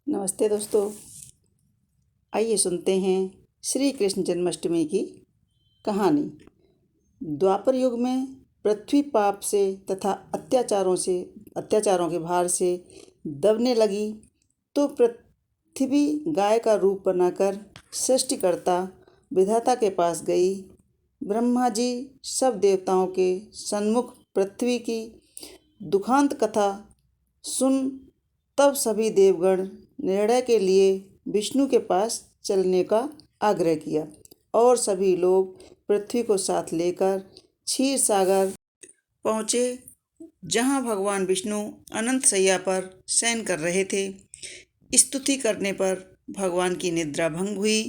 नमस्ते दोस्तों, आइए सुनते हैं श्री कृष्ण जन्माष्टमी की कहानी। द्वापर युग में पृथ्वी पाप से तथा अत्याचारों के भार से दबने लगी तो पृथ्वी गाय का रूप बनाकर सृष्टिकर्ता विधाता के पास गई। ब्रह्मा जी सब देवताओं के सन्मुख पृथ्वी की दुखांत कथा सुन तब सभी देवगण निर्णय के लिए विष्णु के पास चलने का आग्रह किया और सभी लोग पृथ्वी को साथ लेकर क्षीर सागर पहुँचे, जहाँ भगवान विष्णु अनंत शैया पर शयन कर रहे थे। स्तुति करने पर भगवान की निद्रा भंग हुई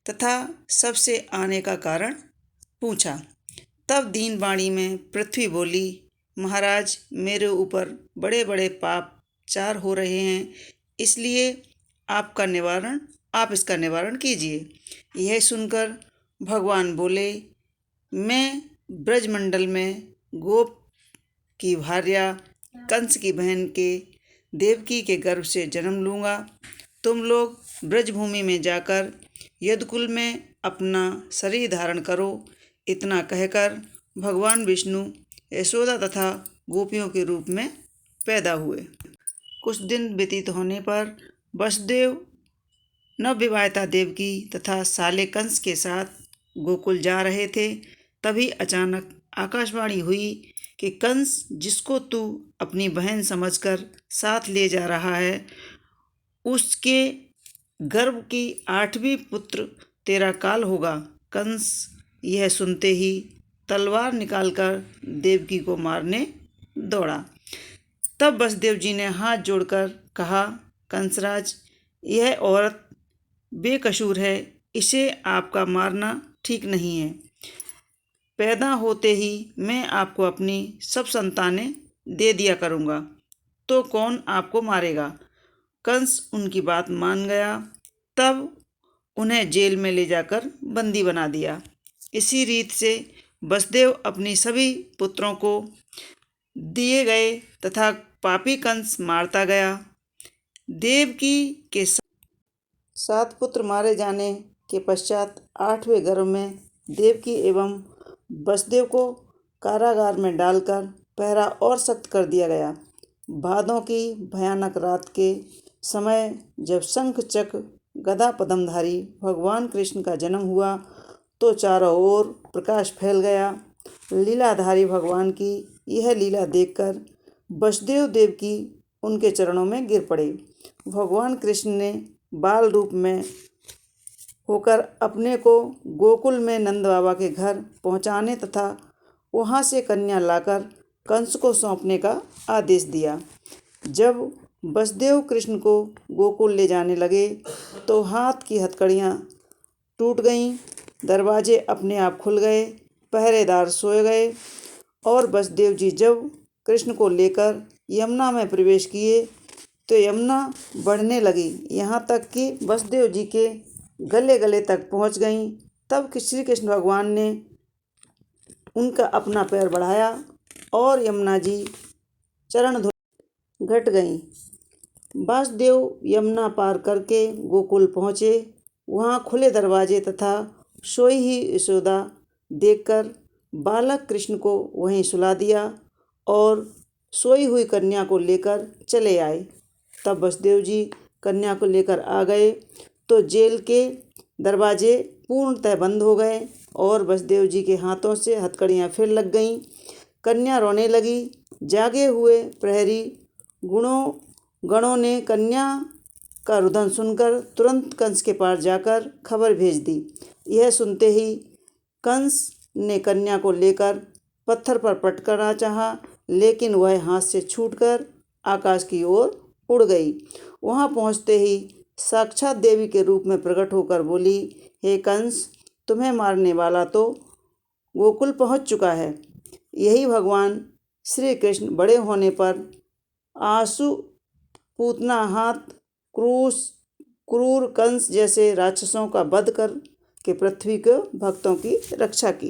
तथा सबसे आने का कारण पूछा। तब दीन वाणी में पृथ्वी बोली, महाराज, मेरे ऊपर बड़े बड़े पाप चार हो रहे हैं, इसलिए आप इसका निवारण कीजिए। यह सुनकर भगवान बोले, मैं ब्रजमंडल में गोप की भार्या कंस की बहन के देवकी के गर्भ से जन्म लूँगा। तुम लोग ब्रजभूमि में जाकर यदुकुल में अपना शरीर धारण करो। इतना कहकर भगवान विष्णु यशोदा तथा गोपियों के रूप में पैदा हुए। कुछ दिन व्यतीत होने पर वसुदेव नवविवाहिता देवकी तथा साले कंस के साथ गोकुल जा रहे थे। तभी अचानक आकाशवाणी हुई कि कंस, जिसको तू अपनी बहन समझकर साथ ले जा रहा है, उसके गर्भ की 8वीं पुत्र तेरा काल होगा। कंस यह सुनते ही तलवार निकालकर देवकी को मारने दौड़ा। तब वसुदेव जी ने हाथ जोड़कर कहा, कंसराज, यह औरत बेकसूर है, इसे आपका मारना ठीक नहीं है। पैदा होते ही मैं आपको अपनी सब संतानें दे दिया करूँगा, तो कौन आपको मारेगा। कंस उनकी बात मान गया। तब उन्हें जेल में ले जाकर बंदी बना दिया। इसी रीत से वसुदेव अपनी सभी पुत्रों को दिए गए तथा पापी कंस मारता गया। देवकी के 7 पुत्र मारे जाने के पश्चात 8वें गर्भ में देवकी एवं वसुदेव को कारागार में डालकर पहरा और सख्त कर दिया गया। भादों की भयानक रात के समय जब शंख चक्र गदा पद्मधारी भगवान कृष्ण का जन्म हुआ तो चारों ओर प्रकाश फैल गया। लीलाधारी भगवान की यह लीला देखकर वसुदेव देवकी उनके चरणों में गिर पड़े। भगवान कृष्ण ने बाल रूप में होकर अपने को गोकुल में नंद बाबा के घर पहुंचाने तथा वहां से कन्या लाकर कंस को सौंपने का आदेश दिया। जब वसुदेव कृष्ण को गोकुल ले जाने लगे तो हाथ की हथकड़ियाँ टूट गईं, दरवाजे अपने आप खुल गए, पहरेदार सोए गए और वसुदेव जी जब कृष्ण को लेकर यमुना में प्रवेश किए तो यमुना बढ़ने लगी, यहाँ तक कि वसुदेव जी के गले तक पहुँच गईं। तब श्री कृष्ण भगवान ने उनका अपना पैर बढ़ाया और यमुना जी चरण घट गईं। वासुदेव यमुना पार करके गोकुल पहुँचे। वहाँ खुले दरवाजे तथा सोई ही यशोदा देखकर बालक कृष्ण को वहीं सुला दिया और सोई हुई कन्या को लेकर चले आए। तब वसुदेव जी कन्या को लेकर आ गए तो जेल के दरवाजे पूर्णतः बंद हो गए और वसुदेव जी के हाथों से हथकड़ियाँ फिर लग गईं। कन्या रोने लगी। जागे हुए प्रहरी गणों ने कन्या का रुदन सुनकर तुरंत कंस के पास जाकर खबर भेज दी। यह सुनते ही कंस ने कन्या को लेकर पत्थर पर पटकना चाहा, लेकिन वह हाथ से छूटकर आकाश की ओर उड़ गई। वहां पहुंचते ही साक्षात देवी के रूप में प्रकट होकर बोली, हे कंस, तुम्हें मारने वाला तो गोकुल पहुंच चुका है। यही भगवान श्री कृष्ण बड़े होने पर आंसू पूतना हाथ क्रूर कंस जैसे राक्षसों का वध कर के पृथ्वी के भक्तों की रक्षा की।